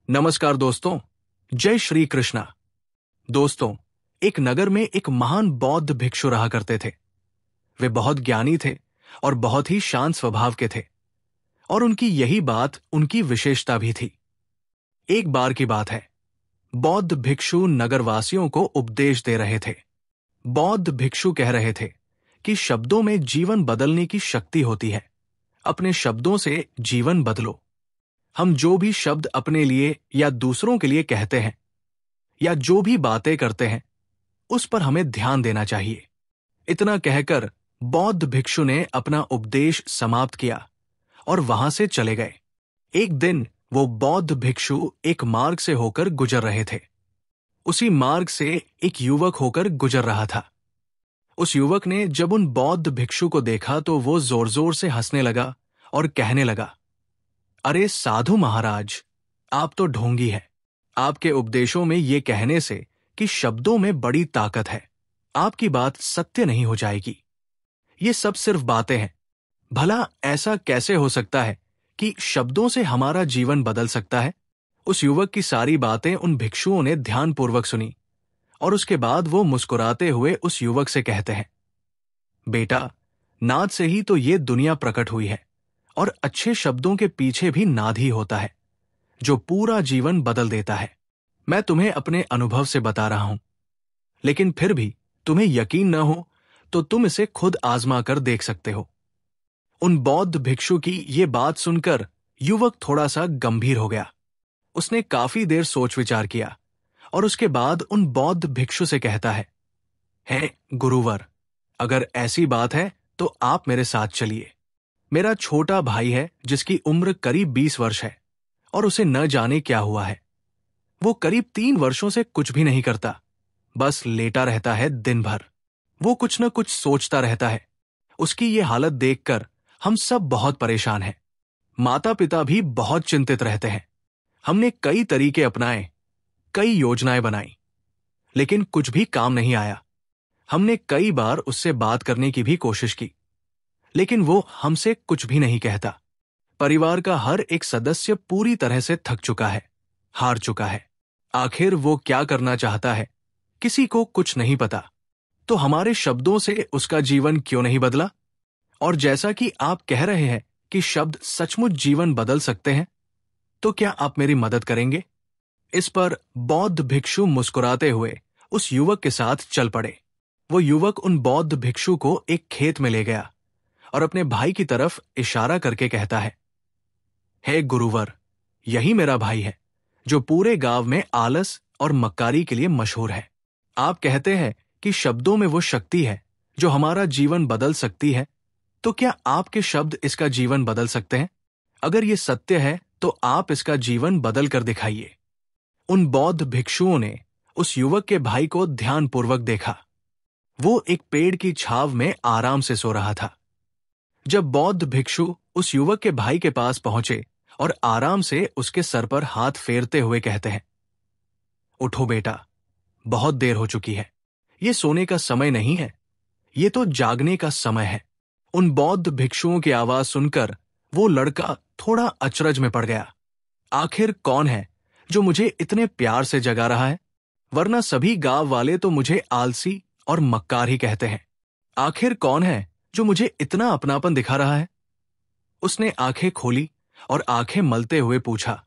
नमस्कार दोस्तों, जय श्री कृष्णा। दोस्तों, एक नगर में एक महान बौद्ध भिक्षु रहा करते थे। वे बहुत ज्ञानी थे और बहुत ही शांत स्वभाव के थे, और उनकी यही बात उनकी विशेषता भी थी। एक बार की बात है, बौद्ध भिक्षु नगरवासियों को उपदेश दे रहे थे। बौद्ध भिक्षु कह रहे थे कि शब्दों में जीवन बदलने की शक्ति होती है। अपने शब्दों से जीवन बदलो। हम जो भी शब्द अपने लिए या दूसरों के लिए कहते हैं या जो भी बातें करते हैं, उस पर हमें ध्यान देना चाहिए। इतना कहकर बौद्ध भिक्षु ने अपना उपदेश समाप्त किया और वहां से चले गए। एक दिन वो बौद्ध भिक्षु एक मार्ग से होकर गुजर रहे थे। उसी मार्ग से एक युवक होकर गुजर रहा था। उस युवक ने जब उन बौद्ध भिक्षु को देखा तो वो जोर जोर से हंसने लगा और कहने लगा, अरे साधु महाराज, आप तो ढोंगी है। आपके उपदेशों में ये कहने से कि शब्दों में बड़ी ताकत है, आपकी बात सत्य नहीं हो जाएगी। ये सब सिर्फ बातें हैं। भला ऐसा कैसे हो सकता है कि शब्दों से हमारा जीवन बदल सकता है? उस युवक की सारी बातें उन भिक्षुओं ने ध्यानपूर्वक सुनी और उसके बाद वो मुस्कुराते हुए उस युवक से कहते हैं, बेटा, नाद से ही तो ये दुनिया प्रकट हुई है, और अच्छे शब्दों के पीछे भी नाद ही होता है जो पूरा जीवन बदल देता है। मैं तुम्हें अपने अनुभव से बता रहा हूं, लेकिन फिर भी तुम्हें यकीन न हो तो तुम इसे खुद आजमा कर देख सकते हो। उन बौद्ध भिक्षु की ये बात सुनकर युवक थोड़ा सा गंभीर हो गया। उसने काफी देर सोच विचार किया और उसके बाद उन बौद्ध भिक्षु से कहता है गुरुवर, अगर ऐसी बात है तो आप मेरे साथ चलिए। मेरा छोटा भाई है जिसकी उम्र करीब 20 वर्ष है और उसे न जाने क्या हुआ है। वो करीब 3 वर्षों से कुछ भी नहीं करता, बस लेटा रहता है दिन भर। वो कुछ न कुछ सोचता रहता है। उसकी ये हालत देखकर हम सब बहुत परेशान हैं। माता पिता भी बहुत चिंतित रहते हैं। हमने कई तरीके अपनाए, कई योजनाएं बनाई, लेकिन कुछ भी काम नहीं आया। हमने कई बार उससे बात करने की भी कोशिश की, लेकिन वो हमसे कुछ भी नहीं कहता। परिवार का हर एक सदस्य पूरी तरह से थक चुका है, हार चुका है। आखिर वो क्या करना चाहता है, किसी को कुछ नहीं पता। तो हमारे शब्दों से उसका जीवन क्यों नहीं बदला? और जैसा कि आप कह रहे हैं कि शब्द सचमुच जीवन बदल सकते हैं, तो क्या आप मेरी मदद करेंगे? इस पर बौद्ध भिक्षु मुस्कुराते हुए उस युवक के साथ चल पड़े। वो युवक उन बौद्ध भिक्षु को एक खेत में ले गया और अपने भाई की तरफ इशारा करके कहता है गुरुवर, यही मेरा भाई है जो पूरे गांव में आलस और मक्कारी के लिए मशहूर है। आप कहते हैं कि शब्दों में वो शक्ति है जो हमारा जीवन बदल सकती है, तो क्या आपके शब्द इसका जीवन बदल सकते हैं? अगर ये सत्य है तो आप इसका जीवन बदल कर दिखाइए। उन बौद्ध भिक्षुओं ने उस युवक के भाई को ध्यानपूर्वक देखा। वो एक पेड़ की छाव में आराम से सो रहा था। जब बौद्ध भिक्षु उस युवक के भाई के पास पहुंचे और आराम से उसके सर पर हाथ फेरते हुए कहते हैं, उठो बेटा, बहुत देर हो चुकी है। ये सोने का समय नहीं है, ये तो जागने का समय है। उन बौद्ध भिक्षुओं की आवाज सुनकर वो लड़का थोड़ा अचरज में पड़ गया। आखिर कौन है जो मुझे इतने प्यार से जगा रहा है? वरना सभी गांव वाले तो मुझे आलसी और मक्कार ही कहते हैं। आखिर कौन है जो मुझे इतना अपनापन दिखा रहा है? उसने आंखें खोली और आंखें मलते हुए पूछा,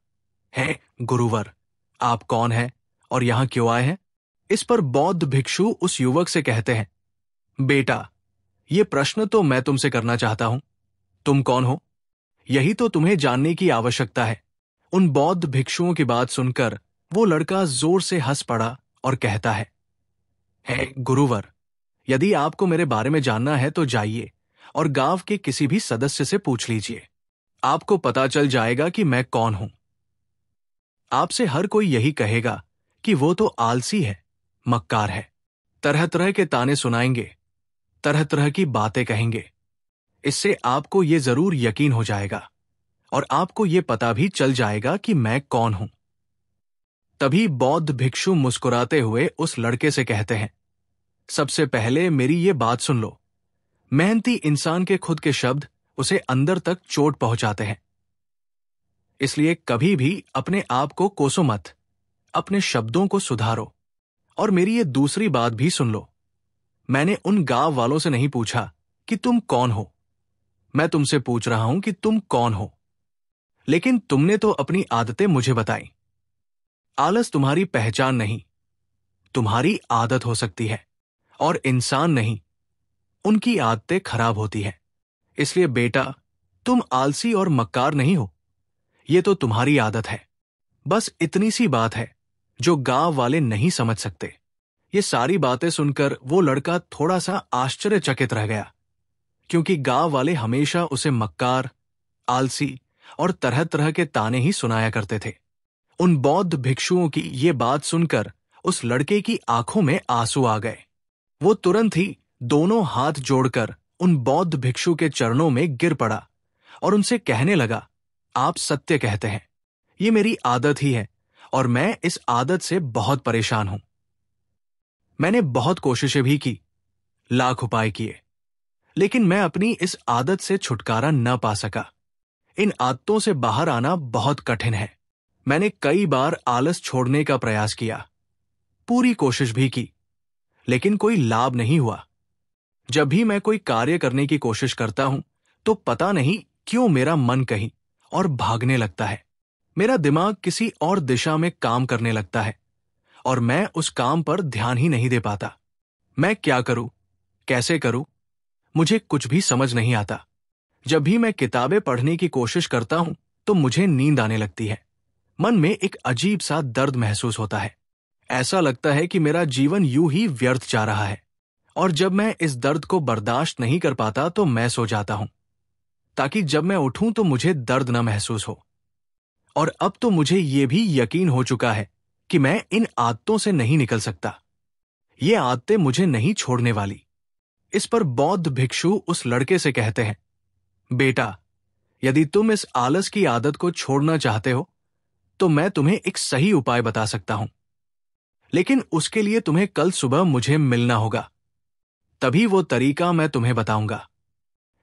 है गुरुवर, आप कौन हैं और यहां क्यों आए हैं? इस पर बौद्ध भिक्षु उस युवक से कहते हैं, बेटा, ये प्रश्न तो मैं तुमसे करना चाहता हूं। तुम कौन हो? यही तो तुम्हें जानने की आवश्यकता है। उन बौद्ध भिक्षुओं की बात सुनकर वो लड़का जोर से हंस पड़ा और कहता है गुरुवर, यदि आपको मेरे बारे में जानना है तो जाइए और गांव के किसी भी सदस्य से पूछ लीजिए। आपको पता चल जाएगा कि मैं कौन हूं। आपसे हर कोई यही कहेगा कि वो तो आलसी है, मक्कार है। तरह तरह के ताने सुनाएंगे, तरह तरह की बातें कहेंगे। इससे आपको ये जरूर यकीन हो जाएगा और आपको ये पता भी चल जाएगा कि मैं कौन हूं। तभी बौद्ध भिक्षु मुस्कुराते हुए उस लड़के से कहते हैं, सबसे पहले मेरी ये बात सुन लो। मेहनती इंसान के खुद के शब्द उसे अंदर तक चोट पहुंचाते हैं। इसलिए कभी भी अपने आप को कोसो मत, अपने शब्दों को सुधारो। और मेरी ये दूसरी बात भी सुन लो। मैंने उन गांव वालों से नहीं पूछा कि तुम कौन हो, मैं तुमसे पूछ रहा हूं कि तुम कौन हो। लेकिन तुमने तो अपनी आदतें मुझे बताई। आलस तुम्हारी पहचान नहीं, तुम्हारी आदत हो सकती है, और इंसान नहीं, उनकी आदतें खराब होती हैं। इसलिए बेटा, तुम आलसी और मक्कार नहीं हो, ये तो तुम्हारी आदत है। बस इतनी सी बात है जो गांव वाले नहीं समझ सकते। ये सारी बातें सुनकर वो लड़का थोड़ा सा आश्चर्यचकित रह गया, क्योंकि गांव वाले हमेशा उसे मक्कार, आलसी और तरह तरह के ताने ही सुनाया करते थे। उन बौद्ध भिक्षुओं की ये बात सुनकर उस लड़के की आंखों में आंसू आ गए। वो तुरंत ही दोनों हाथ जोड़कर उन बौद्ध भिक्षु के चरणों में गिर पड़ा और उनसे कहने लगा, आप सत्य कहते हैं, ये मेरी आदत ही है और मैं इस आदत से बहुत परेशान हूं। मैंने बहुत कोशिशें भी की, लाख उपाय किए, लेकिन मैं अपनी इस आदत से छुटकारा न पा सका। इन आदतों से बाहर आना बहुत कठिन है। मैंने कई बार आलस छोड़ने का प्रयास किया, पूरी कोशिश भी की, लेकिन कोई लाभ नहीं हुआ। जब भी मैं कोई कार्य करने की कोशिश करता हूं, तो पता नहीं क्यों मेरा मन कहीं और भागने लगता है। मेरा दिमाग किसी और दिशा में काम करने लगता है और मैं उस काम पर ध्यान ही नहीं दे पाता। मैं क्या करूं, कैसे करूं, मुझे कुछ भी समझ नहीं आता। जब भी मैं किताबें पढ़ने की कोशिश करता हूं, तो मुझे नींद आने लगती है। मन में एक अजीब सा दर्द महसूस होता है। ऐसा लगता है कि मेरा जीवन यूं ही व्यर्थ जा रहा है। और जब मैं इस दर्द को बर्दाश्त नहीं कर पाता तो मैं सो जाता हूं, ताकि जब मैं उठूं तो मुझे दर्द न महसूस हो। और अब तो मुझे ये भी यकीन हो चुका है कि मैं इन आदतों से नहीं निकल सकता। ये आदतें मुझे नहीं छोड़ने वाली। इस पर बौद्ध भिक्षु उस लड़के से कहते हैं, बेटा, यदि तुम इस आलस की आदत को छोड़ना चाहते हो तो मैं तुम्हें एक सही उपाय बता सकता हूं, लेकिन उसके लिए तुम्हें कल सुबह मुझे मिलना होगा। तभी वो तरीका मैं तुम्हें बताऊंगा।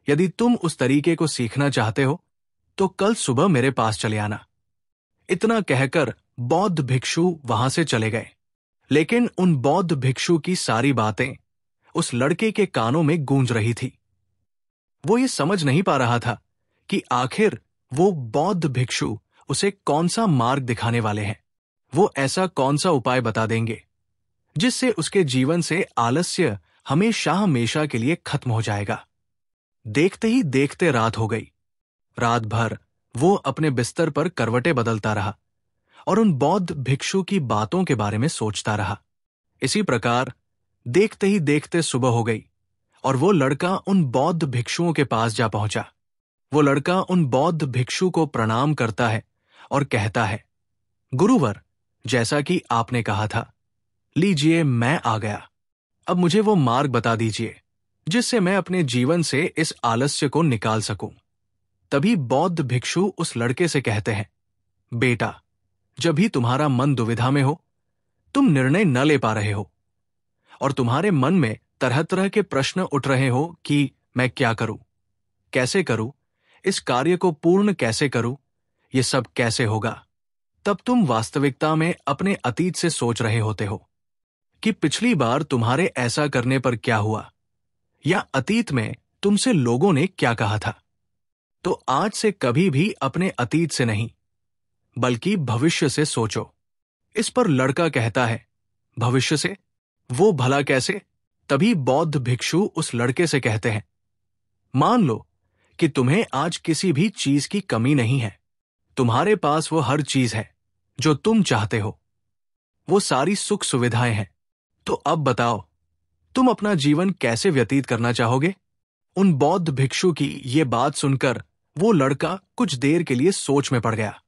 यदि तुम उस तरीके को सीखना चाहते हो तो कल सुबह मेरे पास चले आना। इतना कहकर बौद्ध भिक्षु वहां से चले गए। लेकिन उन बौद्ध भिक्षु की सारी बातें उस लड़के के कानों में गूंज रही थी। वो ये समझ नहीं पा रहा था कि आखिर वो बौद्ध भिक्षु उसे कौन सा मार्ग दिखाने वाले हैं। वो ऐसा कौन सा उपाय बता देंगे जिससे उसके जीवन से आलस्य हमेशा हमेशा के लिए खत्म हो जाएगा। देखते ही देखते रात हो गई। रात भर वो अपने बिस्तर पर करवटें बदलता रहा और उन बौद्ध भिक्षु की बातों के बारे में सोचता रहा। इसी प्रकार देखते ही देखते सुबह हो गई और वो लड़का उन बौद्ध भिक्षुओं के पास जा पहुंचा। वो लड़का उन बौद्ध भिक्षु को प्रणाम करता है और कहता है, गुरुवर, जैसा कि आपने कहा था, लीजिए मैं आ गया। अब मुझे वो मार्ग बता दीजिए जिससे मैं अपने जीवन से इस आलस्य को निकाल सकूं। तभी बौद्ध भिक्षु उस लड़के से कहते हैं, बेटा, जब भी तुम्हारा मन दुविधा में हो, तुम निर्णय न ले पा रहे हो और तुम्हारे मन में तरह तरह के प्रश्न उठ रहे हो कि मैं क्या करूं, कैसे करूं, इस कार्य को पूर्ण कैसे करूं, ये सब कैसे होगा, तब तुम वास्तविकता में अपने अतीत से सोच रहे होते हो कि पिछली बार तुम्हारे ऐसा करने पर क्या हुआ, या अतीत में तुमसे लोगों ने क्या कहा था। तो आज से कभी भी अपने अतीत से नहीं, बल्कि भविष्य से सोचो। इस पर लड़का कहता है, भविष्य से? वो भला कैसे? तभी बौद्ध भिक्षु उस लड़के से कहते हैं, मान लो कि तुम्हें आज किसी भी चीज की कमी नहीं है। तुम्हारे पास वो हर चीज है जो तुम चाहते हो, वो सारी सुख सुविधाएं हैं। तो अब बताओ, तुम अपना जीवन कैसे व्यतीत करना चाहोगे? उन बौद्ध भिक्षु की ये बात सुनकर वो लड़का कुछ देर के लिए सोच में पड़ गया,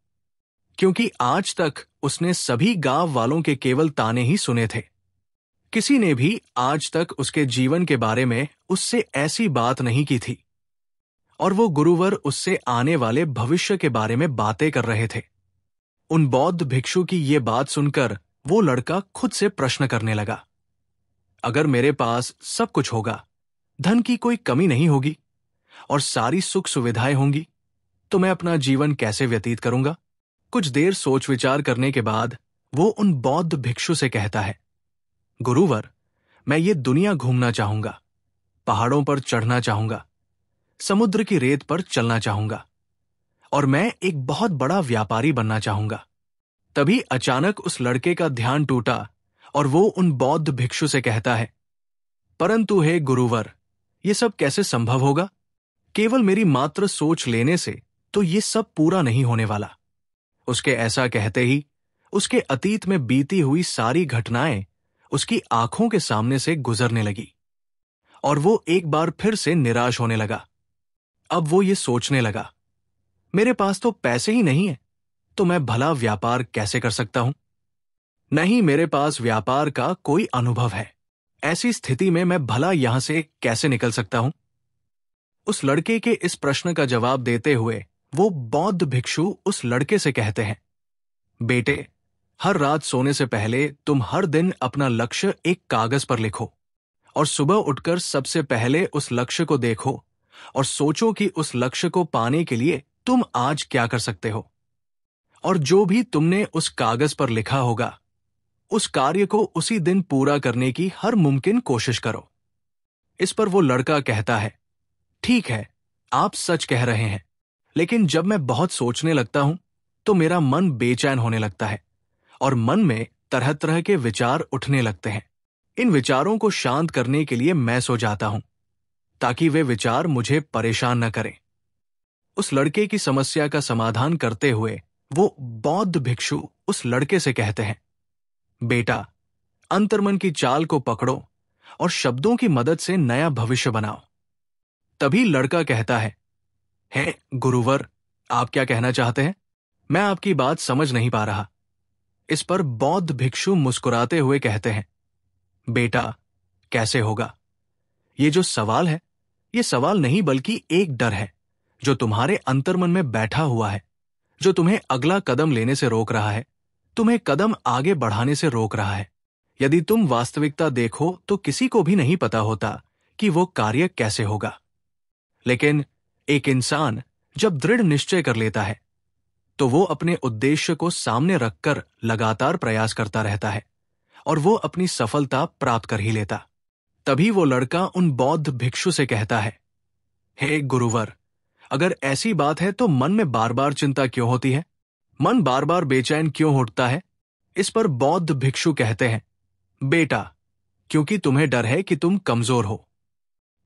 क्योंकि आज तक उसने सभी गांव वालों के केवल ताने ही सुने थे। किसी ने भी आज तक उसके जीवन के बारे में उससे ऐसी बात नहीं की थी, और वो गुरुवर उससे आने वाले भविष्य के बारे में बातें कर रहे थे। उन बौद्ध भिक्षु की ये बात सुनकर वो लड़का खुद से प्रश्न करने लगा, अगर मेरे पास सब कुछ होगा, धन की कोई कमी नहीं होगी और सारी सुख सुविधाएं होंगी, तो मैं अपना जीवन कैसे व्यतीत करूंगा? कुछ देर सोच विचार करने के बाद वो उन बौद्ध भिक्षु से कहता है, गुरुवर, मैं ये दुनिया घूमना चाहूंगा, पहाड़ों पर चढ़ना चाहूंगा, समुद्र की रेत पर चलना चाहूंगा, और मैं एक बहुत बड़ा व्यापारी बनना चाहूंगा। तभी अचानक उस लड़के का ध्यान टूटा और वो उन बौद्ध भिक्षु से कहता है, परंतु हे गुरुवर, ये सब कैसे संभव होगा? केवल मेरी मात्र सोच लेने से तो ये सब पूरा नहीं होने वाला। उसके ऐसा कहते ही उसके अतीत में बीती हुई सारी घटनाएं उसकी आंखों के सामने से गुजरने लगी और वो एक बार फिर से निराश होने लगा। अब वो ये सोचने लगा, मेरे पास तो पैसे ही नहीं है, तो मैं भला व्यापार कैसे कर सकता हूं? नहीं, मेरे पास व्यापार का कोई अनुभव है। ऐसी स्थिति में मैं भला यहां से कैसे निकल सकता हूं? उस लड़के के इस प्रश्न का जवाब देते हुए वो बौद्ध भिक्षु उस लड़के से कहते हैं, बेटे, हर रात सोने से पहले तुम हर दिन अपना लक्ष्य एक कागज पर लिखो और सुबह उठकर सबसे पहले उस लक्ष्य को देखो और सोचो कि उस लक्ष्य को पाने के लिए तुम आज क्या कर सकते हो। और जो भी तुमने उस कागज पर लिखा होगा, उस कार्य को उसी दिन पूरा करने की हर मुमकिन कोशिश करो। इस पर वो लड़का कहता है, ठीक है, आप सच कह रहे हैं, लेकिन जब मैं बहुत सोचने लगता हूं तो मेरा मन बेचैन होने लगता है और मन में तरह तरह के विचार उठने लगते हैं। इन विचारों को शांत करने के लिए मैं सो जाता हूं ताकि वे विचार मुझे परेशान न करें। उस लड़के की समस्या का समाधान करते हुए वो बौद्ध भिक्षु उस लड़के से कहते हैं, बेटा, अंतर्मन की चाल को पकड़ो और शब्दों की मदद से नया भविष्य बनाओ। तभी लड़का कहता है गुरुवर, आप क्या कहना चाहते हैं? मैं आपकी बात समझ नहीं पा रहा। इस पर बौद्ध भिक्षु मुस्कुराते हुए कहते हैं, बेटा, कैसे होगा? ये जो सवाल है, ये सवाल नहीं बल्कि एक डर है जो तुम्हारे अंतर्मन में बैठा हुआ है, जो तुम्हें अगला कदम लेने से रोक रहा है, तुम्हें कदम आगे बढ़ाने से रोक रहा है। यदि तुम वास्तविकता देखो तो किसी को भी नहीं पता होता कि वो कार्य कैसे होगा। लेकिन एक इंसान जब दृढ़ निश्चय कर लेता है तो वो अपने उद्देश्य को सामने रखकर लगातार प्रयास करता रहता है और वो अपनी सफलता प्राप्त कर ही लेता। तभी वो लड़का उन बौद्ध भिक्षु से कहता है, हे गुरुवर, अगर ऐसी बात है तो मन में बार बार चिंता क्यों होती है? मन बार बार बेचैन क्यों उठता है? इस पर बौद्ध भिक्षु कहते हैं, बेटा, क्योंकि तुम्हें डर है कि तुम कमजोर हो।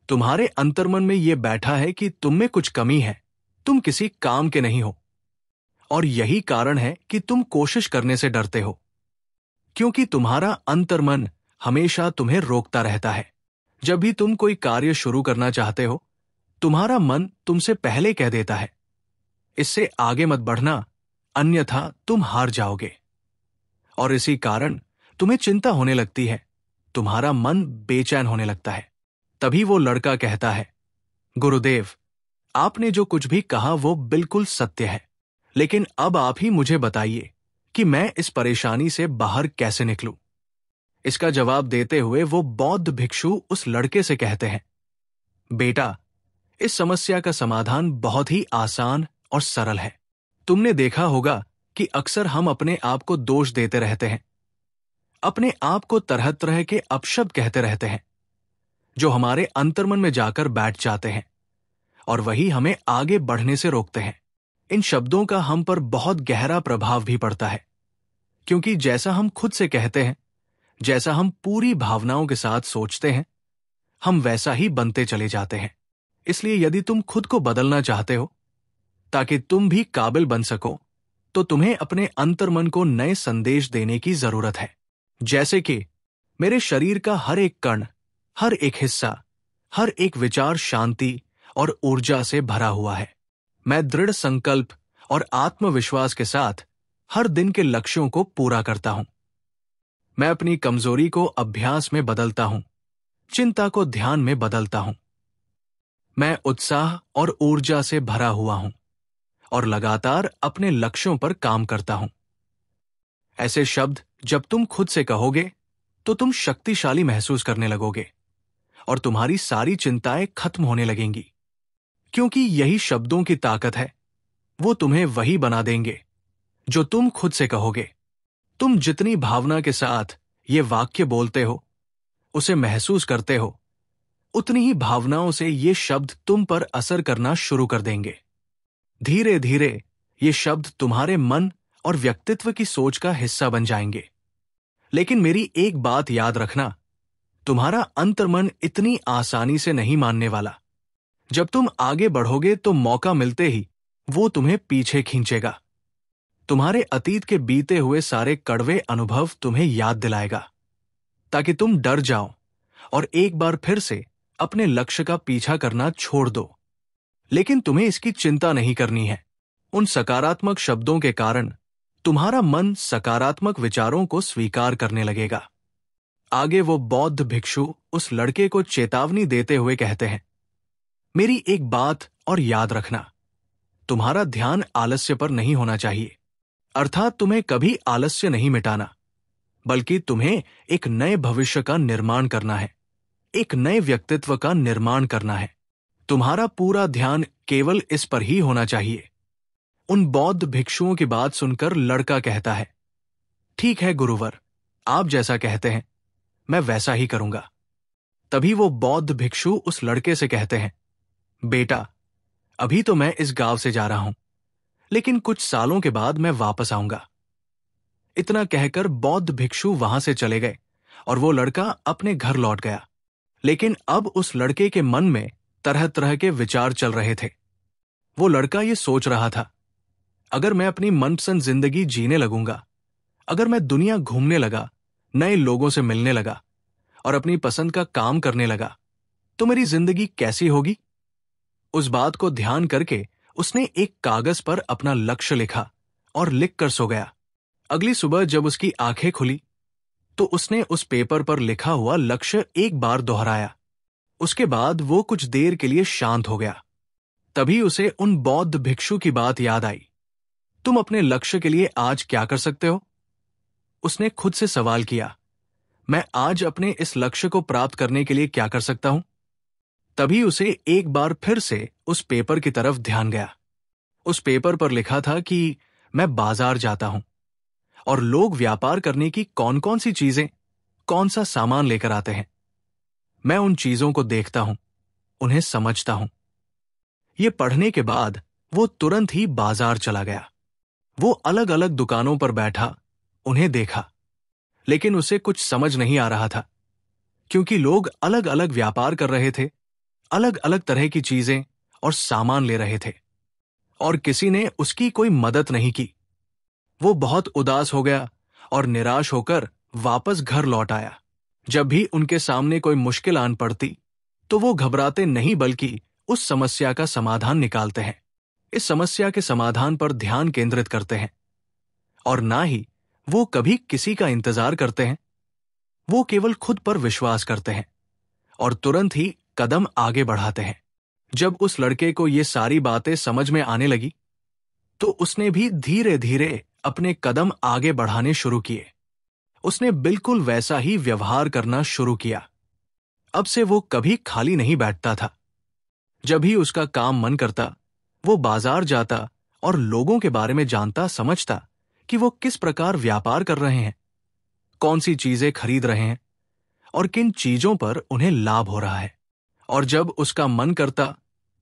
तुम्हारे अंतर्मन में यह बैठा है कि तुम में कुछ कमी है, तुम किसी काम के नहीं हो। और यही कारण है कि तुम कोशिश करने से डरते हो, क्योंकि तुम्हारा अंतर्मन हमेशा तुम्हें रोकता रहता है। जब भी तुम कोई कार्य शुरू करना चाहते हो, तुम्हारा मन तुमसे पहले कह देता है, इससे आगे मत बढ़ना, अन्यथा तुम हार जाओगे। और इसी कारण तुम्हें चिंता होने लगती है, तुम्हारा मन बेचैन होने लगता है। तभी वो लड़का कहता है, गुरुदेव, आपने जो कुछ भी कहा वो बिल्कुल सत्य है, लेकिन अब आप ही मुझे बताइए कि मैं इस परेशानी से बाहर कैसे निकलूं। इसका जवाब देते हुए वो बौद्ध भिक्षु उस लड़के से कहते हैं, बेटा, इस समस्या का समाधान बहुत ही आसान और सरल है। तुमने देखा होगा कि अक्सर हम अपने आप को दोष देते रहते हैं, अपने आप को तरह तरह के अपशब्द कहते रहते हैं जो हमारे अंतर्मन में जाकर बैठ जाते हैं और वही हमें आगे बढ़ने से रोकते हैं। इन शब्दों का हम पर बहुत गहरा प्रभाव भी पड़ता है, क्योंकि जैसा हम खुद से कहते हैं, जैसा हम पूरी भावनाओं के साथ सोचते हैं, हम वैसा ही बनते चले जाते हैं। इसलिए यदि तुम खुद को बदलना चाहते हो ताकि तुम भी काबिल बन सको, तो तुम्हें अपने अंतर्मन को नए संदेश देने की जरूरत है। जैसे कि मेरे शरीर का हर एक कण, हर एक हिस्सा, हर एक विचार शांति और ऊर्जा से भरा हुआ है। मैं दृढ़ संकल्प और आत्मविश्वास के साथ हर दिन के लक्ष्यों को पूरा करता हूं। मैं अपनी कमजोरी को अभ्यास में बदलता हूं, चिंता को ध्यान में बदलता हूं। मैं उत्साह और ऊर्जा से भरा हुआ हूं और लगातार अपने लक्ष्यों पर काम करता हूं। ऐसे शब्द जब तुम खुद से कहोगे तो तुम शक्तिशाली महसूस करने लगोगे और तुम्हारी सारी चिंताएं खत्म होने लगेंगी, क्योंकि यही शब्दों की ताकत है वो तुम्हें वही बना देंगे जो तुम खुद से कहोगे। तुम जितनी भावना के साथ ये वाक्य बोलते हो, उसे महसूस करते हो, उतनी ही भावनाओं से ये शब्द तुम पर असर करना शुरू कर देंगे। धीरे धीरे ये शब्द तुम्हारे मन और व्यक्तित्व की सोच का हिस्सा बन जाएंगे। लेकिन मेरी एक बात याद रखना, तुम्हारा अंतर्मन इतनी आसानी से नहीं मानने वाला। जब तुम आगे बढ़ोगे तो मौका मिलते ही वो तुम्हें पीछे खींचेगा। तुम्हारे अतीत के बीते हुए सारे कड़वे अनुभव तुम्हें याद दिलाएगा, ताकि तुम डर जाओ और एक बार फिर से अपने लक्ष्य का पीछा करना छोड़ दो। लेकिन तुम्हें इसकी चिंता नहीं करनी है। उन सकारात्मक शब्दों के कारण तुम्हारा मन सकारात्मक विचारों को स्वीकार करने लगेगा। आगे वो बौद्ध भिक्षु उस लड़के को चेतावनी देते हुए कहते हैं, मेरी एक बात और याद रखना, तुम्हारा ध्यान आलस्य पर नहीं होना चाहिए। अर्थात तुम्हें कभी आलस्य नहीं मिटाना, बल्कि तुम्हें एक नए भविष्य का निर्माण करना है, एक नए व्यक्तित्व का निर्माण करना है। तुम्हारा पूरा ध्यान केवल इस पर ही होना चाहिए। उन बौद्ध भिक्षुओं की बात सुनकर लड़का कहता है, ठीक है गुरुवर, आप जैसा कहते हैं मैं वैसा ही करूंगा। तभी वो बौद्ध भिक्षु उस लड़के से कहते हैं, बेटा, अभी तो मैं इस गांव से जा रहा हूं, लेकिन कुछ सालों के बाद मैं वापस आऊंगा। इतना कहकर बौद्ध भिक्षु वहां से चले गए और वो लड़का अपने घर लौट गया। लेकिन अब उस लड़के के मन में तरह तरह के विचार चल रहे थे। वो लड़का ये सोच रहा था, अगर मैं अपनी मनपसंद जिंदगी जीने लगूंगा, अगर मैं दुनिया घूमने लगा, नए लोगों से मिलने लगा और अपनी पसंद का काम करने लगा, तो मेरी जिंदगी कैसी होगी। उस बात को ध्यान करके उसने एक कागज पर अपना लक्ष्य लिखा और लिख कर सो गया। अगली सुबह जब उसकी आंखें खुली तो उसने उस पेपर पर लिखा हुआ लक्ष्य एक बार दोहराया। उसके बाद वो कुछ देर के लिए शांत हो गया। तभी उसे उन बौद्ध भिक्षु की बात याद आई। तुम अपने लक्ष्य के लिए आज क्या कर सकते हो? उसने खुद से सवाल किया, मैं आज अपने इस लक्ष्य को प्राप्त करने के लिए क्या कर सकता हूं? तभी उसे एक बार फिर से उस पेपर की तरफ ध्यान गया। उस पेपर पर लिखा था कि मैं बाजार जाता हूं और लोग व्यापार करने की कौन कौन सी चीजें, कौन सा सामान लेकर आते हैं। मैं उन चीजों को देखता हूं, उन्हें समझता हूं। ये पढ़ने के बाद वो तुरंत ही बाजार चला गया। वो अलग अलग दुकानों पर बैठा, उन्हें देखा, लेकिन उसे कुछ समझ नहीं आ रहा था, क्योंकि लोग अलग अलग व्यापार कर रहे थे, अलग अलग तरह की चीजें और सामान ले रहे थे, और किसी ने उसकी कोई मदद नहीं की। वो बहुत उदास हो गया और निराश होकर वापस घर लौट आया। जब भी उनके सामने कोई मुश्किल आन पड़ती तो वो घबराते नहीं, बल्कि उस समस्या का समाधान निकालते हैं, इस समस्या के समाधान पर ध्यान केंद्रित करते हैं, और ना ही वो कभी किसी का इंतजार करते हैं। वो केवल खुद पर विश्वास करते हैं और तुरंत ही कदम आगे बढ़ाते हैं। जब उस लड़के को ये सारी बातें समझ में आने लगी तो उसने भी धीरे धीरे अपने कदम आगे बढ़ाने शुरू किए। उसने बिल्कुल वैसा ही व्यवहार करना शुरू किया। अब से वो कभी खाली नहीं बैठता था। जब भी उसका काम मन करता, वो बाजार जाता और लोगों के बारे में जानता समझता कि वो किस प्रकार व्यापार कर रहे हैं, कौन सी चीजें खरीद रहे हैं और किन चीजों पर उन्हें लाभ हो रहा है। और जब उसका मन करता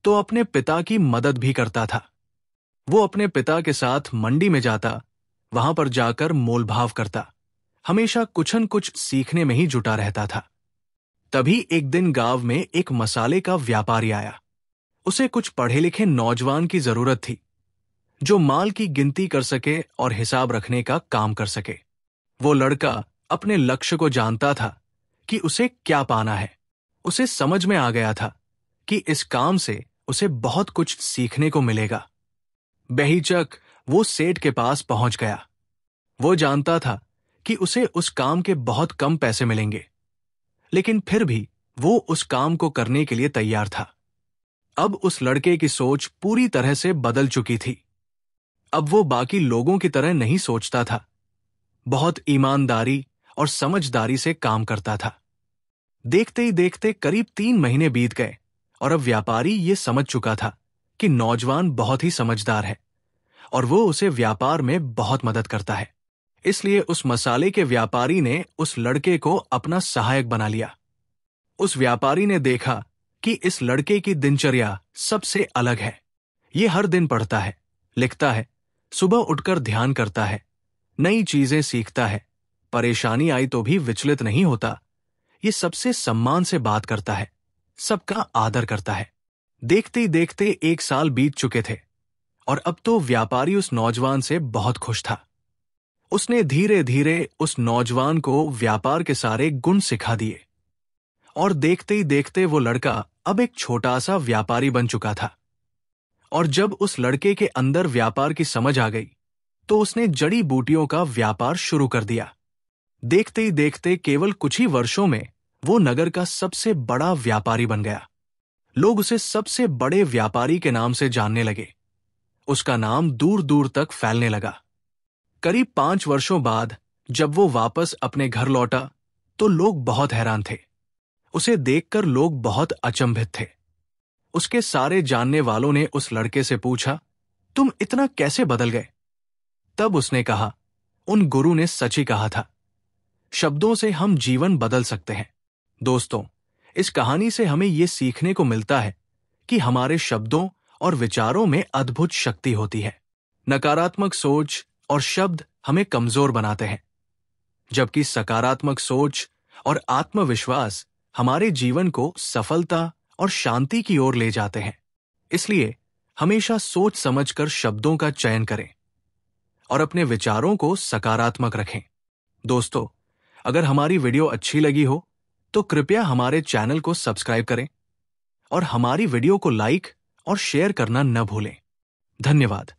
तो अपने पिता की मदद भी करता था। वो अपने पिता के साथ मंडी में जाता, वहां पर जाकर मोलभाव करता, हमेशा कुछ न कुछ सीखने में ही जुटा रहता था। तभी एक दिन गांव में एक मसाले का व्यापारी आया। उसे कुछ पढ़े लिखे नौजवान की जरूरत थी, जो माल की गिनती कर सके और हिसाब रखने का काम कर सके। वो लड़का अपने लक्ष्य को जानता था कि उसे क्या पाना है। उसे समझ में आ गया था कि इस काम से उसे बहुत कुछ सीखने को मिलेगा। बेहिचक वो सेठ के पास पहुंच गया। वो जानता था कि उसे उस काम के बहुत कम पैसे मिलेंगे, लेकिन फिर भी वो उस काम को करने के लिए तैयार था। अब उस लड़के की सोच पूरी तरह से बदल चुकी थी। अब वो बाकी लोगों की तरह नहीं सोचता था, बहुत ईमानदारी और समझदारी से काम करता था। देखते ही देखते करीब 3 महीने बीत गए और अब व्यापारी ये समझ चुका था कि नौजवान बहुत ही समझदार है और वो उसे व्यापार में बहुत मदद करता है। इसलिए उस मसाले के व्यापारी ने उस लड़के को अपना सहायक बना लिया। उस व्यापारी ने देखा कि इस लड़के की दिनचर्या सबसे अलग है। ये हर दिन पढ़ता है, लिखता है, सुबह उठकर ध्यान करता है, नई चीजें सीखता है, परेशानी आई तो भी विचलित नहीं होता। ये सबसे सम्मान से बात करता है, सबका आदर करता है। देखते ही देखते 1 साल बीत चुके थे और अब तो व्यापारी उस नौजवान से बहुत खुश था। उसने धीरे धीरे उस नौजवान को व्यापार के सारे गुण सिखा दिए और देखते ही देखते वो लड़का अब एक छोटा सा व्यापारी बन चुका था। और जब उस लड़के के अंदर व्यापार की समझ आ गई तो उसने जड़ी बूटियों का व्यापार शुरू कर दिया। देखते ही देखते केवल कुछ ही वर्षों में वो नगर का सबसे बड़ा व्यापारी बन गया। लोग उसे सबसे बड़े व्यापारी के नाम से जानने लगे। उसका नाम दूर दूर तक फैलने लगा। करीब 5 वर्षों बाद जब वो वापस अपने घर लौटा तो लोग बहुत हैरान थे। उसे देखकर लोग बहुत अचंभित थे। उसके सारे जानने वालों ने उस लड़के से पूछा, तुम इतना कैसे बदल गए? तब उसने कहा, उन गुरु ने सच ही कहा था, शब्दों से हम जीवन बदल सकते हैं। दोस्तों, इस कहानी से हमें यह सीखने को मिलता है कि हमारे शब्दों और विचारों में अद्भुत शक्ति होती है। नकारात्मक सोच और शब्द हमें कमजोर बनाते हैं, जबकि सकारात्मक सोच और आत्मविश्वास हमारे जीवन को सफलता और शांति की ओर ले जाते हैं। इसलिए हमेशा सोच समझकर शब्दों का चयन करें और अपने विचारों को सकारात्मक रखें। दोस्तों, अगर हमारी वीडियो अच्छी लगी हो तो कृपया हमारे चैनल को सब्सक्राइब करें और हमारी वीडियो को लाइक और शेयर करना न भूलें। धन्यवाद।